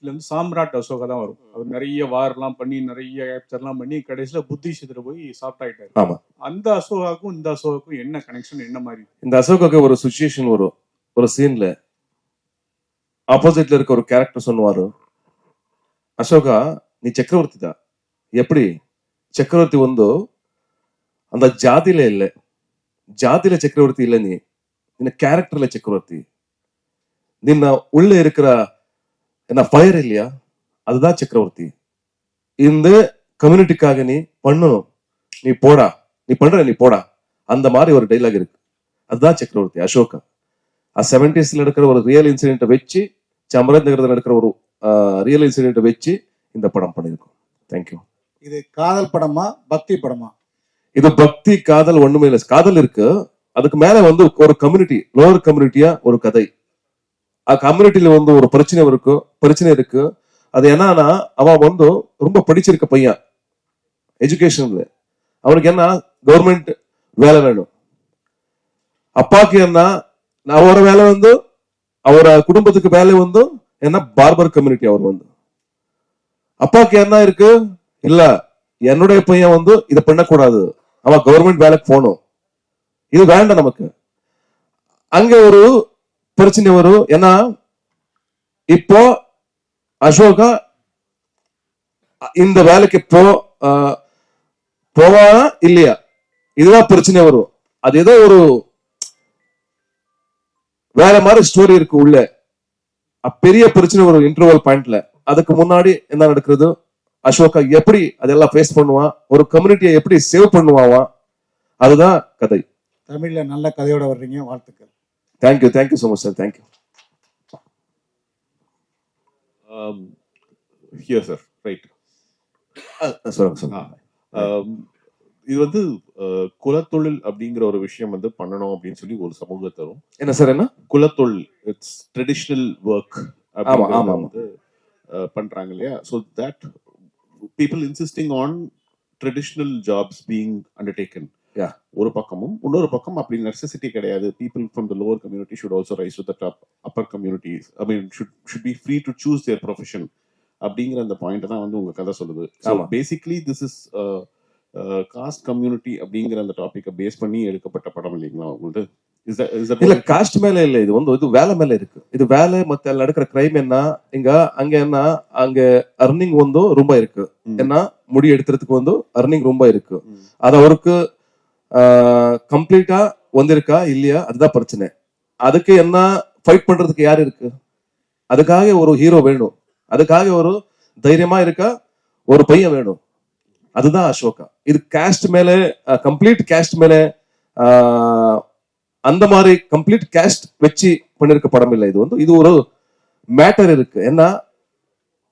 இருந்து சாம்ராட் அசோகா தான் வரும். அவர் நிறைய வார்லாம் பண்ணி நிறைய கேப்சர்லாம் பண்ணி கடைசியில புத்தி சிதற போய் சாஃப்ட் ஆயிட்டாரு. ஆமா, அந்த அசோகாக்கும் இந்த அசோகாக்கும் என்ன கனெக்ஷன், என்ன மாதிரி? இந்த அசோகாக்கு ஒரு சுச்சுவேஷன் வரும். ஒரு சீன்ல ஆப்போசிட்ல இருக்க ஒரு கேரக்டர் சொல்லுவாரு, அசோகா நீ ಚಕ್ರವರ್ತಿ தான். எப்படி ಚಕ್ರವರ್ತಿ ಒಂದು அந்த ஜாதியில இல்ல, ஜாதியில ಚಕ್ರವರ್ತಿ இல்ல, நீ ನಿನ್ನ கேரக்டர்ல ಚಕ್ರವರ್ತಿ. ನಿನ್ನ உள்ள இருக்கிற என்ன ஃபயர் இல்லையா, அதுதான் ಚಕ್ರವರ್ತಿ. இந்த கம்யூனிட்டிக்காக நீ பண்ணணும், நீ போடா, நீ பண்ற நீ போடா, அந்த மாதிரி ஒரு டைலாக் இருக்கு. அதுதான் ಚಕ್ರವರ್ತಿ அசோகா. 70s நடக்கிற ஒரு ரியல் இன்சிடென்ட் வச்சு, சாம்ராஜ் நகரத்தில் நடக்கிற ஒரு ரியல் இன்சிடென்ட் வச்சு இந்த படம் பண்ணிருக்கோம். தேங்க்யூ. இது காதல் படமா பக்தி படமா? இது பக்தி காதல் ஒண்ணுமே இல்லை. காதல் இருக்கு, அதுக்கு மேல வந்து ஒரு கம்யூனிட்டி, லோவர் கம்யூனிட்டியா ஒரு கதை. கம்யூனிட்டியில வந்து ஒரு பிரச்சனை இருக்கு. அது என்னன்னா, அவன் வந்து ரொம்ப படிச்சிருக்க பையன், எஜுகேஷன்ல அவனுக்கு என்ன கவர்மெண்ட் வேலை வேணும். அப்பாக்கு என்ன அவரோட வேலை வந்து, அவர குடும்பத்துக்கு வேலை வந்து என்ன பார்பர் கம்யூனிட்டி. அவர் வந்து அப்பாக்கு என்ன இருக்கு, இல்ல என்னுடைய பையன் வந்து இதை பண்ணக்கூடாது, அவன் கவர்மெண்ட் வேலைக்கு போகணும், இது வேண்டாம் நமக்கு. அங்க ஒரு பிரச்சனை வரும். ஏன்னா இப்போ அசோகா இந்த வேலைக்கு போவானா இல்லையா, இதுதான் பிரச்சனை வரும். அது ஏதோ ஒரு வேற மாதிரி ஸ்டோரி இருக்கு உள்ள. பெரிய பிரச்சனை வரும் இன்டர்வல் பாயிண்ட்ல. அதுக்கு முன்னாடி என்ன நடக்கிறது, அசோகா எப்படி அதெல்லாம் ஃபேஸ் பண்ணுவான், ஒரு கம்யூனிட்டியை எப்படி சேவ் பண்ணுவான், அதுதான் கதை. தமிழ்ல நல்ல கதையோட வர்றீங்க, வாழ்த்துக்கள். Thank you, thank you so much sir, thank you. Here sir, right. சொல்லுங்க. இது வந்து குலத்தொழில் அப்படிங்கிற ஒரு விஷயம் வந்து பண்ணணும் அப்படின்னு சொல்லி ஒரு சமூகத்தரும். என்ன சார், என்ன குலத்தொழில், இட்ஸ் ட்ரெடிஷனல் ஒர்க் வந்து பண்றாங்க இல்லையா? So that people insisting on traditional jobs being undertaken ஒரு பக்கமும், இன்னொரு பக்கம் அப்படி நெசசிட்டி கிடையாது. People from the lower community should also rise to the top upper communities. I mean should be free to choose their profession அப்படிங்கிற அந்த point தான் வந்து உங்க கதை சொல்லுது. Basically this is caste community அப்படிங்கிற அந்த டாபிக்கை பேஸ் பண்ணி எடுக்கப்பட்ட படம் இல்லைங்களா உங்களுக்கு? இல்ல, காஸ்ட் மேல இல்ல, இது வந்து இது வேலை மேல இருக்கு. இது வேலை மத்த நடக்கிற கிரைம் என்ன, அங்க என்ன, அங்க அர்னிங் வந்து ரொம்ப இருக்கு. ஏன்னா முடி எடுத்துறதுக்கு வந்து அர்னிங் ரொம்ப இருக்கு. அது அவருக்கு கம்ப்ளீட்டா வந்திருக்கா இல்லையா, அதுதான் பிரச்சனை. அதுக்கு என்ன ஃபைட் பண்றதுக்கு யாரு இருக்கு, அதுக்காக ஒரு ஹீரோ வேணும், அதுக்காக ஒரு தைரியமா இருக்கா ஒரு பையன் வேணும், அதுதான் அசோகா. இது காஸ்ட் மேல, கம்ப்ளீட் காஸ்ட் மேல அந்த மாதிரி கம்ப்ளீட் காஸ்ட் வச்சு பண்ணிருக்க படம் இல்லை. இது வந்து இது ஒரு மேட்டர் இருக்கு. ஏன்னா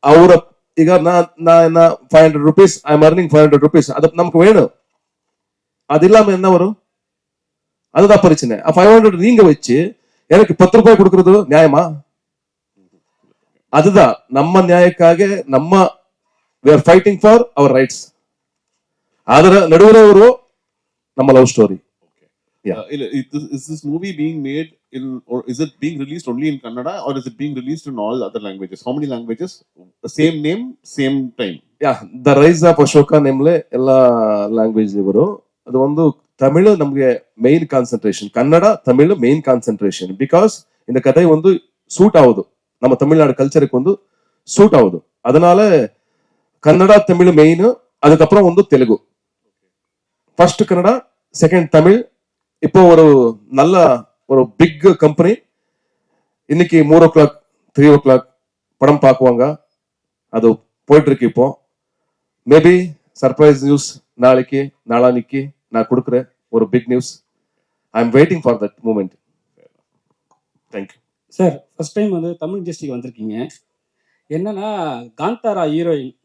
அவரை ಈಗ நான் என்ன 500 rupees I am earning 500 rupees, அது நமக்கு வேணும். அது இல்லாம என்ன வரும், அதுதான் பிரச்சனை. 500 நீங்க வச்சு எனக்கு 10 ரூபாய் கொடுக்கறது நியாயமா? அதுதான் நம்ம நியாயக்காக நம்ம we are fighting for our rights. ಅದರ ನಡುವೆ ஒரு நம்ம love story. Is this movie being made in, or is it being released only in Kannada, or is it being released in all other languages? How many languages? The same name, same time? Yeah, The Rise of Ashoka ನೇಮ್ಲೆ ಎಲ್ಲ language ಇವರು. ಅದು ಒಂದು ತಮಿಳು ನಮಗೆ main concentration, Kannada Tamil main concentration. Because இந்த கதை வந்து suit ஆகுது, நம்ம தமிழ்நாடு கல்ச்சருக்கு வந்து சூட் ஆகுது. அதனால கன்னடா தமிழ் மெயின், அதுக்கப்புறம் வந்து தெலுங்கு. First Kannada, second Tamil. இப்போ ஒரு நல்ல ஒரு பிக் கம்பெனி இன்னைக்கு 3 o'clock 3 o'clock படம் பார்க்குவாங்க. அது போயிட்டு இருக்கு இப்போ. மேபி சர்ப்ரைஸ் நியூஸ் நாளைக்கு நாளானிக்கு நான் கொடுக்குறேன், ஒரு big news. I am waiting for that moment. Thank you sir. First time வந்து தமிழ் இண்டஸ்ட்ரிக்கு வந்திருக்கீங்க. என்னன்னா காந்தாரா ஹீரோயின்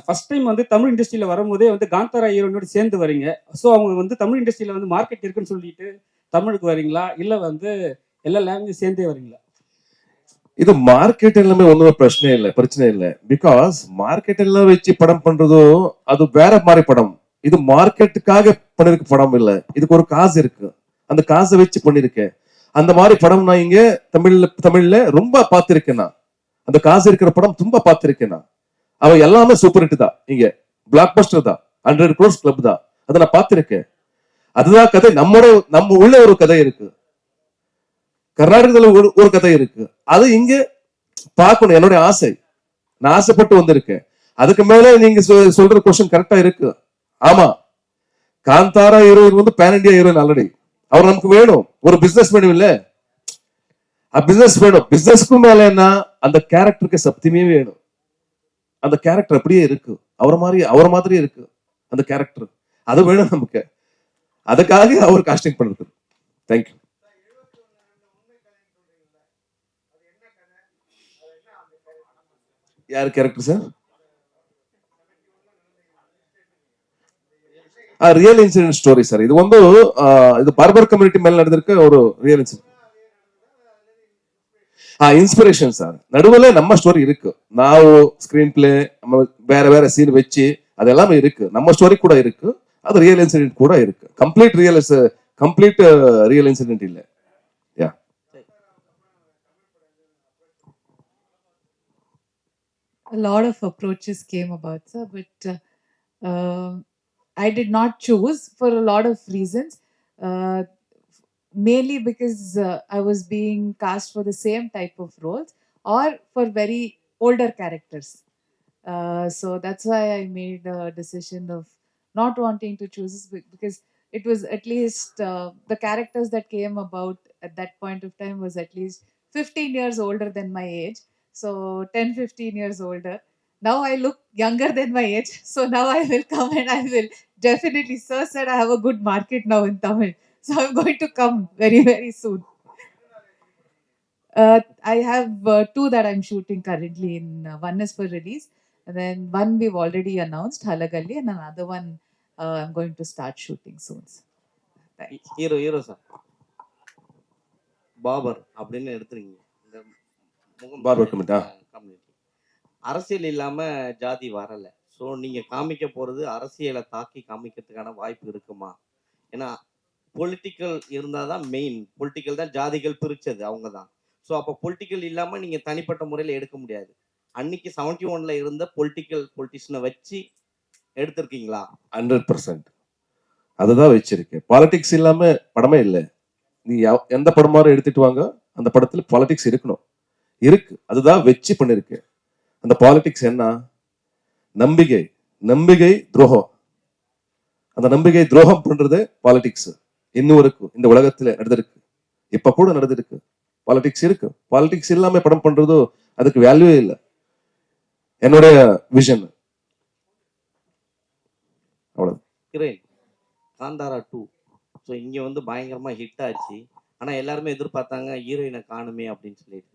ஃபர்ஸ்ட் டைம் வந்து தமிழ் இண்டஸ்ட்ரியில் வரும்போதே வந்து காந்தாரா ஹீரோயினோட சேர்ந்து வரீங்க. ஸோ அவங்க வந்து தமிழ் இண்டஸ்ட்ரியில் வந்து மார்க்கெட் இருக்குன்னு சொல்லிட்டு தமிழுக்கு வரீங்களா, இல்லை வந்து எல்லா லாங்குவேஜ் சேர்ந்தே வரீங்களா? இது மார்க்கெட் எல்லாமே ஒண்ணுமே பிரச்சனை இல்லை. பிகாஸ் மார்க்கெட் எல்லாம் வச்சு படம் பண்றதோ அது வேற மாதிரி படம். இது மார்க்கெட்டுக்காக பண்ணிருக்க படம் இல்லை, இதுக்கு ஒரு காசு இருக்கு, அந்த காசை வச்சு பண்ணிருக்கேன். அந்த மாதிரி படம் நான் இங்க தமிழ்ல ரொம்ப பார்த்திருக்கேன். நான் அந்த காசு இருக்கிற படம் ತುಂಬಾ பார்த்திருக்கேன் நான். அவ எல்லாமே சூப்பர் ஹிட் தான், இங்க பிளாக் பஸ்டர் தான், 100 crores கிளப் தான், அதை நான் பார்த்திருக்கேன். அதுதான் கதை. நம்ம உள்ள ஒரு கதை இருக்கு, கர்நாடகத்துல ஒரு கதை இருக்கு, அது இங்க பார்க்கணும். என்னுடைய ஆசை, நான் ஆசைப்பட்டு வந்திருக்கேன். அதுக்கு மேல நீங்க சொல்ற கொஸ்டின் கரெக்டா இருக்கு. ஆமா, காந்தாரா ஹீரோயின் வந்து பேன் இண்டியா ஹீரோயின் ஆல்ரெடி. அவர் நமக்கு வேணும், ஒரு பிசினஸ் வேணும் இல்ல, பிசினஸ் வேணும். பிசினஸ்க்கு மேல என்ன, அந்த கேரக்டருக்கு சத்தியமே வேணும். அந்த கேரக்டர் அப்படியே இருக்கு, அவர் மாதிரி இருக்கு அந்த கேரக்டர், அது வேணும் நமக்கு. அதுக்காக அவர் காஸ்டிங் பண்றது. தேங்க்யூ. யார் character sir? Real incident story sir. இது வந்து இது பார்பர் கம்யூனிட்டி மேல நடந்திருக்க ஒரு ரியல் இன்சிடென்ட். Inspiration sir. நடுவுல நம்ம ஸ்டோரி இருக்கு, நான் ஸ்கிரீன் பிளே வேற சீன் வச்சு அது எல்லாமே இருக்கு, நம்ம ஸ்டோரி கூட இருக்கு, அது ரியல் இன்சிடென்ட் கூட இருக்கு. கம்ப்ளீட் ரியல் இன்சிடென்ட் இல்ல. யா, a lot of approaches came about, sir, but I did not choose for a lot of reasons. Mainly because I was being cast for the same type of roles or for very older characters. So that's why I made a decision of not wanting to choose this because it was at least the characters that came about at that point of time was at least 15 years older than my age. So 10-15 years older. Now I look younger than my age. So now I will come and I will definitely, sir said I have a good market now in Tamil. So I'm going to come very, very soon. I have two that I'm shooting currently. One is for release, and then one we've already announced, Halagalli, and another one I'm going to start shooting soon. Hero sir Babar அப்படின்னு எடுத்துறீங்க. இந்த barber community அரசியல் இல்லாம ஜாதி வரல. So நீங்க காமிக்க போறது அரசியலை தாக்கி காமிக்கிறதுக்கான வாய்ப்பு இருக்குமா? ஏன்னா பொலிட்டிக்கல் இருந்தாதான் மெயின், பொலிட்டிக்கல் தான் ஜாதிகள் பிரிச்சது அவங்க தான். ஸோ அப்போ பொலிட்டிக்கல் இல்லாம நீங்க தனிப்பட்ட முறையில் எடுக்க முடியாது. அன்னைக்கு 71ல இருந்த பொலிட்டிஷியனை வச்சு எடுத்திருக்கீங்களா? 100% அதுதான் வச்சிருக்கேன். பாலிடிக்ஸ் இல்லாம படமே இல்லை. நீ எந்த படமாரும் எடுத்துட்டு வாங்க, அந்த படத்துல பாலிடிக்ஸ் இருக்கணும், இருக்கு. அதுதான் வச்சு பண்ணிருக்கேன். அந்த பாலிடிக்ஸ் என்ன, நம்பிக்கை துரோகம். அந்த நம்பிக்கை துரோகம் பண்றது பாலிடிக்ஸ். இன்னும் இருக்கு, இந்த உலகத்துல நடந்திருக்கு, இப்ப கூட நடந்திருக்கு. பாலிடிக்ஸ் இருக்கு. பாலிடிக்ஸ் இல்லாம படம் பண்றதோ அதுக்கு வேல்யூவே இல்லை. என்னுடைய விஷன் அவ்வளவு. காந்தாரா 2 ஸோ இங்க வந்து பயங்கரமா ஹிட் ஆச்சு. ஆனா எல்லாருமே எதிர்பார்த்தாங்க ஹீரோயினை காணுமே அப்படின்னு சொல்லிட்டு.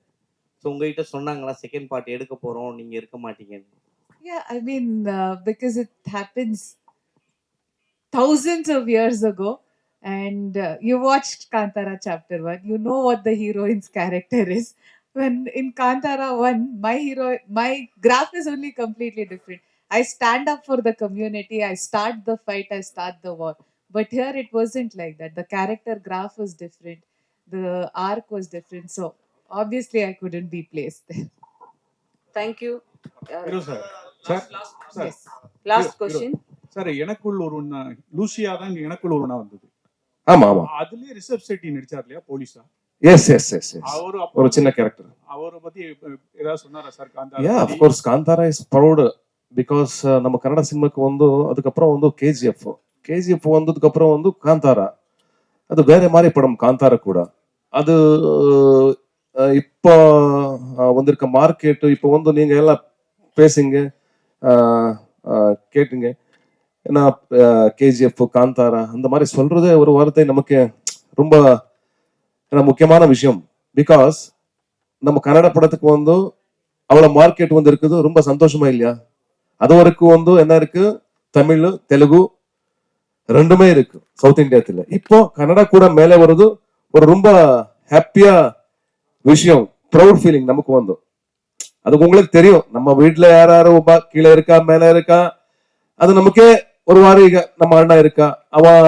ஸோ உங்ககிட்ட சொன்னாங்களா செகண்ட் பார்ட் எடுக்க போறோம், நீங்க இருக்க மாட்டீங்கன்னு? Yeah, I mean, because it happens thousands of years ago, and you watched Kantara Chapter 1, you know what the heroine's character is. When in Kantara 1, my graph is only completely different. I stand up for the community, I start the fight, I start the war. But here it wasn't like that. The character graph was different, the arc was different. So obviously I couldn't be placed there. Thank you. Hero sir. Sir sir Yes. Last question. Sir, எனக்குள் ஒரு Lucia தான் எனக்குள் ஒருனா வந்தது. ஆமா ஆமா, அதுலயே ரிஷப் செட்டி நடிச்சார் இல்லையா போலீஸா? Yes yes yes yes. அவரு ஒரு சின்ன கேரக்டர். அவரை பத்தி ஏதாவது சொன்னாரா sir? Kantara. Yeah, of course Kantara is proud because நம்ம கன்னட சினிமாக்கு வந்து அதுக்கப்புறம் வந்து கேஜிஎஃப் வந்ததுக்கு அப்புறம் வந்து காந்தாரா, அது வேற மாதிரி படம். காந்தாரா கூட அது இப்போ வந்திருக்க மார்க்கெட், இப்போ வந்து நீங்க எல்லாம் பேசுங்க கேட்டுங்க. ஏன்னா கேஜிஎஃப் காந்தாரா அந்த மாதிரி சொல்றதே ஒரு வார்த்தை நமக்கு ரொம்ப முக்கியமான விஷயம். பிகாஸ் நம்ம கன்னட படத்துக்கு வந்து அவ்வளவு மார்க்கெட் வந்து இருக்குது, ரொம்ப சந்தோஷமா இல்லையா? அது வரைக்கும் வந்து என்ன இருக்கு, தமிழ் தெலுங்கு ரெண்டுமே இருக்கு சவுத் இந்தியாத்துல. இப்போ கன்னடா கூட மேலே வருது, ஒரு ரொம்ப ஹாப்பியா விஷயம், ப்ரௌட் ஃபீலிங் நமக்கு வந்து. அது உங்களுக்கு தெரியும், நம்ம வீட்டுல யாரு கீழே இருக்கா மேல இருக்கா, அது நமக்கே ஒரு வாரி. நம்ம அண்ணா இருக்கா, அவன்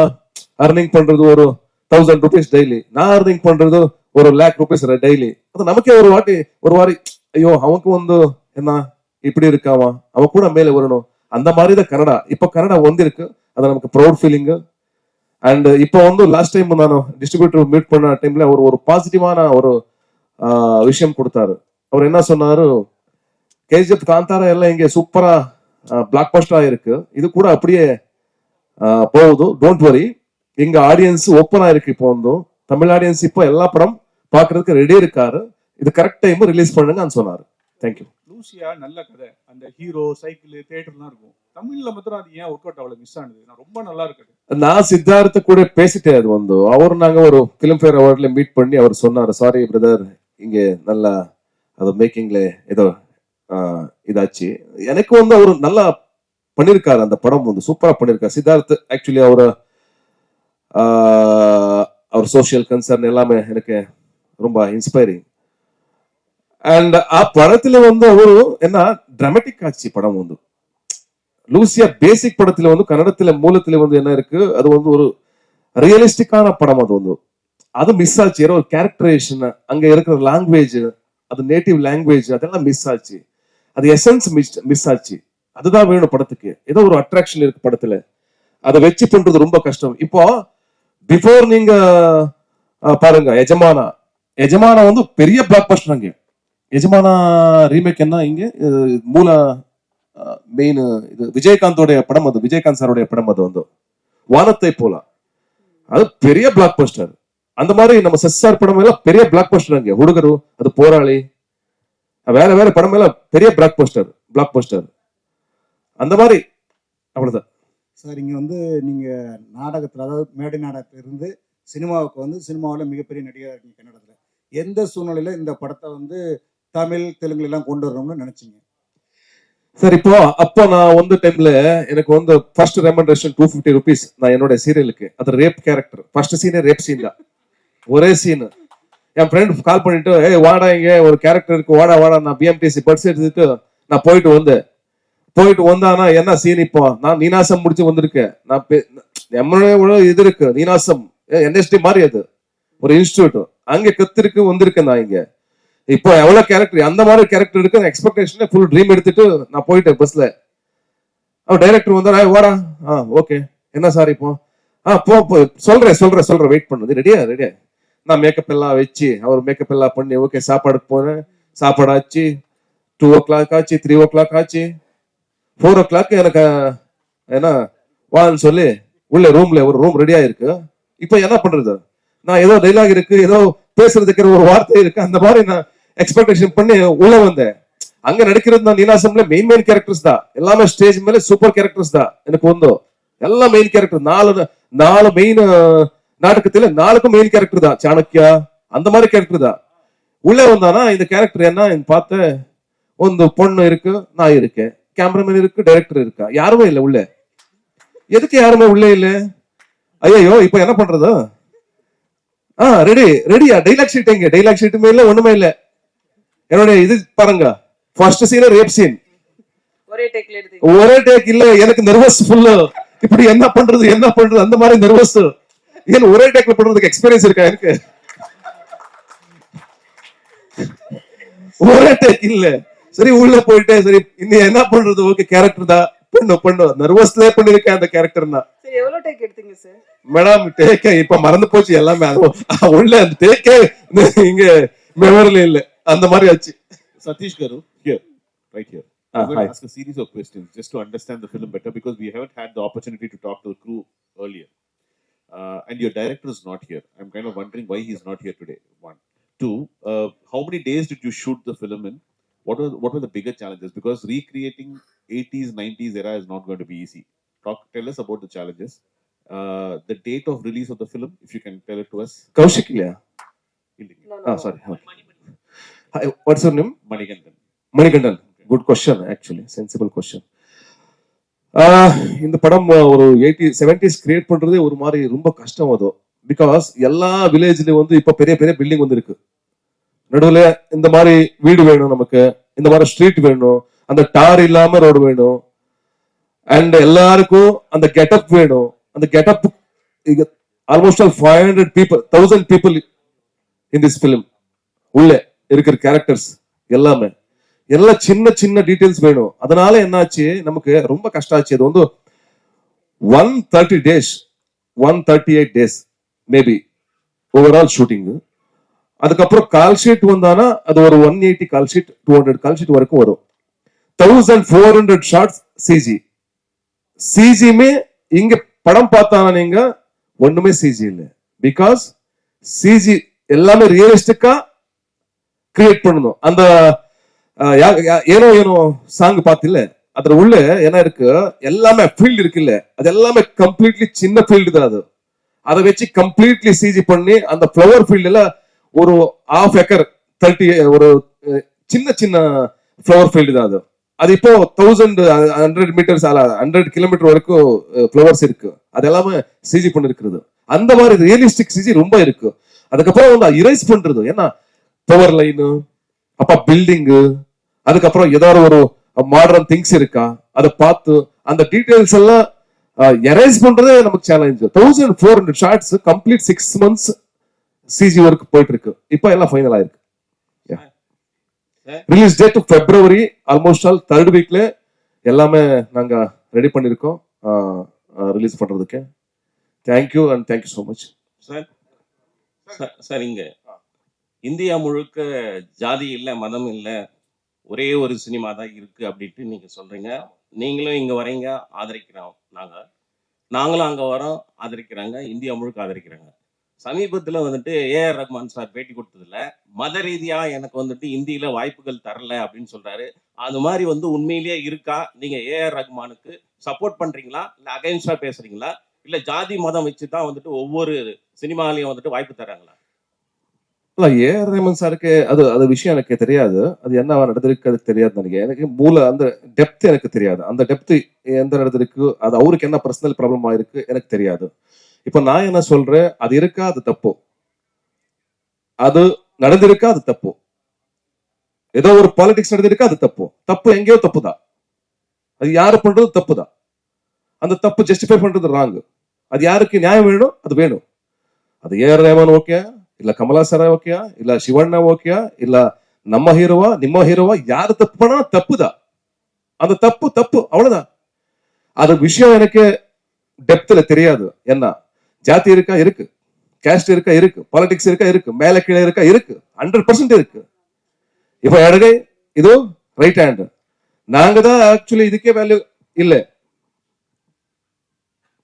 அர்னிங் பண்றது ஒரு 1000 rupees டெய்லி, நான் அர்னிங் பண்றது ஒரு 1,00,000 rupees டெய்லி. அது நமக்கே ஒரு வாரி ஐயோ அவனுக்கு வந்து என்ன இப்படி இருக்காமா, அவன் கூட மேல வரணும், அந்த மாதிரி தான் கன்னடா. இப்போ கன்னடா வந்திருக்கு, அது நமக்கு ப்ரௌட் ஃபீலிங். அண்ட் இப்போ வந்து லாஸ்ட் டைம் நான் டிஸ்ட்ரிபியூட்டர் மீட் பண்ண டைம்ல அவர் ஒரு பாசிட்டிவான ஒரு விஷயம் கொடுத்தாரு. அவர் என்ன சொன்னாரு, கேஜிஎஃப் காந்தாரா எல்லாம் இங்க சூப்பரா பிளாக் பஸ்டரா இருக்கு, இது கூட அப்படியே போகுது, டோன்ட் வரி, எங்க ஆடியன்ஸ் ஓப்பனா இருக்கு. இப்போ வந்து தமிழ் ஆடியன்ஸ் இப்போ எல்லா படம் பாக்குறதுக்கு ரெடி இருக்காரு, இது கரெக்ட் டைம் ரிலீஸ் பண்ணுங்கன்னு சொன்னாரு. தேங்க்யூ. லூசியா நல்ல கதை, அந்த ஹீரோ சைக்கிள் தியேட்டர்லாம் இருக்கும். தமிழ்ல மாத்திரம் அது ஏன் ஒர்க் அவுட் அவ்வளவு மிஸ் ஆனது? நான் ரொம்ப நல்லா இருக்குது. நான் சித்தார்த்த கூட பேசிட்டேன். அது வந்து அவர் நாங்க ஒரு பிலிம்ஃபேர் அவார்ட்ல மீட் பண்ணி அவர் சொன்னாரு, சாரி பிரதர், இங்க நல்லா அது மேக்கிங்ல ஏதோ இதாச்சு. எனக்கு வந்து அவர் நல்லா பண்ணிருக்காரு, அந்த படம் வந்து சூப்பரா பண்ணிருக்காரு சித்தார்த். ஆக்சுவலி அவர் சோசியல் கன்சர்ன் எல்லாமே எனக்கு ரொம்ப இன்ஸ்பைரிங். அண்ட் ಆ படத்துல வந்து அவரு என்ன டிராமட்டிக் ஆச்சு படம் வந்து. லூசியா பேசிக் படத்துல வந்து கன்னடத்துல மூலத்துல வந்து என்ன இருக்கு, அது வந்து ஒரு ரியலிஸ்டிக்கான படம். அது வந்து அது மிஸ் ஆச்சு. ஏதோ ஒரு கேரக்டரைசேஷன், அங்க இருக்கிற லாங்குவேஜ், அது நேட்டிவ் லாங்குவேஜ், அதெல்லாம் மிஸ் ஆச்சு. அது எசன்ஸ் மிஸ் ஆச்சு. அதுதான் வேணும் படத்துக்கு. ஏதோ ஒரு அட்ராக்ஷன் இருக்கு படத்துல, அதை வச்சு பண்றது ரொம்ப கஷ்டம். இப்போ பிஃபோர் நீங்க பாருங்க, எஜமானா வந்து பெரிய பிளாக் பஸ்டர். அங்க எஜமானா ரீமேக் என்ன இங்க மூல மெயின் இது விஜயகாந்தோடைய படம், அது விஜயகாந்த் சாரோடைய படம். அது வந்து வானத்தை போல, அது பெரிய பிளாக் பஸ்டர். அந்த மாதிரி நம்ம செஸ்ஆர் படம் எல்லாம் பெரிய பிளாக் பஸ்டர். அங்க ಹುಡುಗರು, அது போராளி, வேற வேற படம் எல்லாம் பெரிய பிளாக் பஸ்டர். அந்த மாதிரி அவ்வளவுதான் சார். இங்க வந்து நீங்க நாடகத்துல, அதாவது மேடை நாடகத்துல இருந்து சினிமாவுக்கு வந்து சினிமாவில் மிகப்பெரிய நடிகராக இருக்கீங்க கன்னடத்துல. எந்த சூழ்நிலையில இந்த படத்தை வந்து தமிழ் தெலுங்குல எல்லாம் கொண்டு வரணும்னு நினைச்சீங்க சார்? இப்போ அப்போ நான் வந்து டைம்ல எனக்கு வந்து ஃபர்ஸ்ட் ரெமண்டேஷன் 250 rupees நான் என்னோட சீரியலுக்கு. அது ரேப் கேரக்டர், ஃபர்ஸ்ட் சீனே ரேப் சீன் தான், ஒரே சீன். என் ஃப்ரெண்ட் கால் பண்ணிட்டு, ஏய் வாடா, இங்க ஒரு கேரக்டர் இருக்கு, வாடா. நான் பிஎம்டிசி பர்ஸ் எடுத்துட்டு நான் போயிட்டு வந்தானா என்ன சீன், இப்போ நான் நீனாசம் முடிச்சு வந்திருக்கேன். நான் நம்மளோட இது இருக்கு நீனாசம், என்எஸ்டி மாதிரி, அது ஒரு இன்ஸ்டிடியூட், அங்க கத்திருக்கு வந்திருக்கேன் நான் இங்க. இப்போ எவ்வளவு கேரக்டர், அந்த மாதிரி கேரக்டர் இருக்கு. எக்ஸ்பெக்டேஷன் ஃபுல் ட்ரீம் எடுத்துட்டு நான் போயிட்டேன் பஸ்ல. அவர் டைரக்டர் வந்தா, வாடா, ஓகே, என்ன சார் இப்போ சொல்றேன் வெயிட் பண்ணுது, ரெடியா. நான் மேக்கப் எல்லாம் வச்சு, அவர் மேக்கப் எல்லாம் பண்ணி, ஓகே சாப்பாடுக்கு போனேன். சாப்பாடு ஆச்சு, 2 o'clock ஆச்சு, 3 o'clock ஆச்சு, 4 o'clock எனக்கு என்ன வான்னு சொல்லி உள்ள ரூம்ல ஒரு ரூம் ரெடியா இருக்கு. இப்போ என்ன பண்றது, நான் ஏதோ டைலாக் இருக்கு, ஏதோ பேசுறதுக்கு ஒரு வார்த்தை இருக்கு, அந்த மாதிரி நான் எக்ஸ்பெக்டேஷன் பண்ணி உள்ள வந்தேன். அங்க நடிக்கிறது நான் நீனாசம்ல மெயின் கேரக்டர்ஸ் தான், எல்லாமே ஸ்டேஜ் மேல சூப்பர் கேரக்டர்ஸ் தான் எனக்கு வந்தோம். எல்லாம் மெயின் கேரக்டர், 4 மெயின் நாடகத்துல 4க்கும் மெயின் கேரக்டர் தான். சாணக்கியா அந்த மாதிரி கேரக்டர் தான். உள்ள வந்தானா இந்த கேரக்டர் என்ன பார்த்த, ಒಂದು பொண்ணு இருக்கு, நான் இருக்கேன், கேமராமேன் இருக்கு, டைரக்டர் இருக்கா, யாருமே இல்ல உள்ள. எதுக்கு யாருமே உள்ள இல்ல? ஐயோ இப்ப என்ன பண்றது? ரெடியா? டைலாக் ஷீட் எங்க? டைலாக் ஷீட்டுமே இல்ல, ஒண்ணுமே இல்ல. என்னோட இது பாருங்க, ஃபர்ஸ்ட் சீன் ரேப் சீன், ஒரே டேக் இல்ல. எனக்கு நர்வஸ் ஃபுல்லு. இப்படி என்ன பண்றது அந்த மாதிரி நர்வஸ். ஏன் ஒரே டேக்ல பண்றதுக்கு எக்ஸ்பீரியன்ஸ் இருக்கா எனக்கு? ஒரே டேக் இல்ல. சரி உள்ள போயிட்டு, சரி இன்னும் என்ன பண்றது, ஓகே கேரக்டர் தான் பண்ணு நர்வஸ்லயே பண்ணிருக்கேன் அந்த கேரக்டர்னா. எவ்வளவு டேக் எடுத்தீங்க சார்? மேடம் டேக் இப்ப மறந்து போச்சு எல்லாமே. உள்ள அந்த டேக்கே இங்க மெமரியில இல்ல, அந்த மாதிரி ஆச்சு. Satish Garu, here, right here. I'm going to ask a series of questions just to understand the film better, because we haven't had the opportunity to talk to the crew earlier. And your director is not here. I'm kind of wondering why he's not here today. 1, 2, how many days did you shoot the film in? What were the bigger challenges? Because recreating 80s, 90s era is not going to be easy. Tell us about the challenges. The date of release of the film, if you can tell it to us. Kaushik இல்லையா? Sorry. Hi, what's your name? Manikandan. Good question, actually. Sensible question. இந்த படம் ஒரு 70s create பண்றதே ஒரு மாதிரி ரொம்ப கஷ்டம். அது பிகாஸ் எல்லா வில்லேஜ்லயும் வந்து இப்ப பெரிய பெரிய பில்டிங் வந்து இருக்கு. நடுவுல இந்த மாதிரி வீடு வேணும் நமக்கு, இந்த மாதிரி ஸ்ட்ரீட் வேணும், அந்த டார் இல்லாம ரோடு வேணும், அண்ட் எல்லாருக்கும் அந்த கெட்டப் வேணும். அந்த getup almost 500 people, 1000 people in this film உள்ள இருக்கிற கேரக்டர்ஸ் எல்லாமே எல்லாம் சின்ன சின்ன டீடைல்ஸ் வேணும். அதனால என்னாச்சு, நமக்கு ரொம்ப கஷ்டம் ஆச்சு. அது வந்து 130 days 138 days maybe overall shooting. அதுக்கப்புறம் கால் ஷீட் வந்தானா அது ஒரு 180 கால் ஷீட் 200 கால் ஷீட் வரைக்கும் வரும். 1400 ஷார்ட்ஸ் சிஜிமே இங்க படம் பார்த்தானா நீங்க ஒண்ணுமே சிஜி இல்லை. பிகாஸ் சிஜி எல்லாமே ரியலிஸ்டிக்கா கிரியேட் பண்ணணும். அந்த ஏனோ ஏனோ சாங் பார்த்தில்ல, அதுல உள்ள என்ன இருக்கு, எல்லாமே ஃபீல்டு இருக்குல்ல, அது எல்லாமே கம்ப்ளீட்லி சின்ன ஃபீல்டு தான். அது அதை வச்சு கம்ப்ளீட்லி சிஜி பண்ணி அந்த ஃப்ளவர் ஃபீல்டுல ஒரு 1/2 acre 30 ஒரு சின்ன சின்ன ஃப்ளவர் ஃபீல்டு தான் அது. அது இப்போ 1100 meters 100 kilometer வரைக்கும் ஃப்ளவர்ஸ் இருக்கு. அது எல்லாமே சிஜி பண்ணிருக்கிறது. அந்த மாதிரி ரியலிஸ்டிக் சிஜி ரொம்ப இருக்கு. அதுக்கப்புறம் வந்து இரேஸ் பண்றது, ஏன்னா பவர் லைனு, அப்ப பில்டிங்கு, அதுக்கப்புறம் ஏதாவது ஒரு மாடர்ன் திங்ஸ் இருக்கா அதை பார்த்து அந்த டீடைல்ஸ் எல்லாம் எரேஸ் பண்றதே நமக்கு challenge. 1400 shots complete 6 months CG work போயிட்டு இருக்கு. இப்போ எல்லாம் ஃபைனல் ஆயிருக்கு. Release date February, almost all 3rd weekல எல்லாமே நாங்க ரெடி பண்ணிருக்கோம் ரிலீஸ் பண்றதுக்கு. Thank you and thank you so much. Sir இங்க இந்தியா முழுக்க ஜாதி இல்லை, மதம் இல்லை, ஒரே ஒரு சினிமா தான் இருக்கு அப்படின்ட்டு நீங்க சொல்றீங்க. நீங்களும் இங்க வரீங்க, ஆதரிக்கிறோம். நாங்களும் அங்க வரோம், ஆதரிக்கிறாங்க, இந்தியா முழுக்க ஆதரிக்கிறாங்க. சமீபத்துல வந்துட்டு ஏஆர் ரஹ்மான் சார் பேட்டி கொடுத்ததுல மத ரீதியா எனக்கு வந்துட்டு இந்தியில வாய்ப்புகள் தரல அப்படின்னு சொல்றாரு. அது மாதிரி வந்து உண்மையிலேயே இருக்கா? நீங்க ஏஆர் ரஹ்மானுக்கு சப்போர்ட் பண்றீங்களா, இல்ல அகைன்ஸ்டா பேசுறீங்களா, இல்ல ஜாதி மதம் வச்சுதான் வந்துட்டு ஒவ்வொரு சினிமாலையும் வந்துட்டு வாய்ப்பு தராங்களா? இல்ல, ஏஆர் ரஹ்மான் சாருக்கு அது விஷயம் எனக்கு தெரியாது. அது என்ன நடந்திருக்கு அது தெரியாது. எனக்கு மூல அந்த டெப்த் எனக்கு தெரியாது. அந்த டெப்த் எந்த நடந்திருக்கு, அது அவருக்கு என்ன பர்சனல் ப்ராப்ளம் ஆயிருக்கு எனக்கு தெரியாது. இப்ப நான் என்ன சொல்றேன், அது இருக்கா அது தப்பு, அது நடந்திருக்கா அது தப்பு, ஏதோ ஒரு பாலிடிக்ஸ் நடந்திருக்கா அது தப்பு. தப்பு எங்கேயோ தப்பு தான். அது யாரு பண்றது தப்பு தான். அந்த தப்பு ஜஸ்டிஃபை பண்றது ராங். அது யாருக்கு நியாயம் வேணும் அது வேணும். அது ஏஆர் ரஹ்மான் ஓகே, இல்ல கமலா சாரா ஓகே, இல்ல சிவண்ணா ஓகே, இல்ல நம்ம ஹீரோவா நிம்ம ஹீரோவா, யாரு தப்பு பண்ணா தப்புதான். அந்த தப்பு தப்பு அவ்வளவுதான். அது விஷயம் எனக்கு டெப்த்ல தெரியாது. என்ன ஜாதி இருக்கா இருக்கு, கேஸ்ட் இருக்கா இருக்கு, பாலிடிக்ஸ் இருக்கா இருக்கு, மேல கீழே இருக்கா இருக்கு, 100% இருக்கு. இப்ப இடகை இது ரைட் ஹேண்ட், நாங்க தான் ஆக்சுவலி இதுக்கே வேல்யூ இல்ல,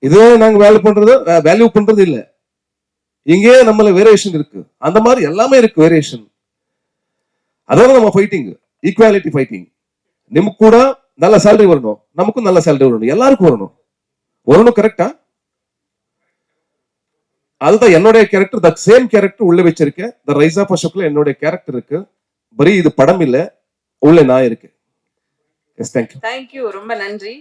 இதுவே நாங்க வேல்யூ பண்றது இல்ல. இங்கே நம்மள வேரியேஷன் இருக்கு. அந்த மாதிரி எல்லாமே இருக்கு வேரியேஷன். அதோட நம்ம ஃபைட்டிங், ஈக்குவாலிட்டி ஃபைட்டிங். நமக்கு கூட நல்ல சேலரி வரணும், நமக்கும் நல்ல சேலரி வரணும், எல்லாருக்கும் வரணும். கரெக்டா? அதுதான் என்னுடைய கேரக்டர். த சேம் கேரக்டர் உள்ள வச்சிருக்கேன். த ரைஸ் ஆஃப் அசோக்ல என்னுடைய கேரக்டர் இருக்கு. பரி இது படம் இல்ல, உள்ள நான் இருக்கு. S, thank you. தேங்க்யூ, ரொம்ப நன்றி.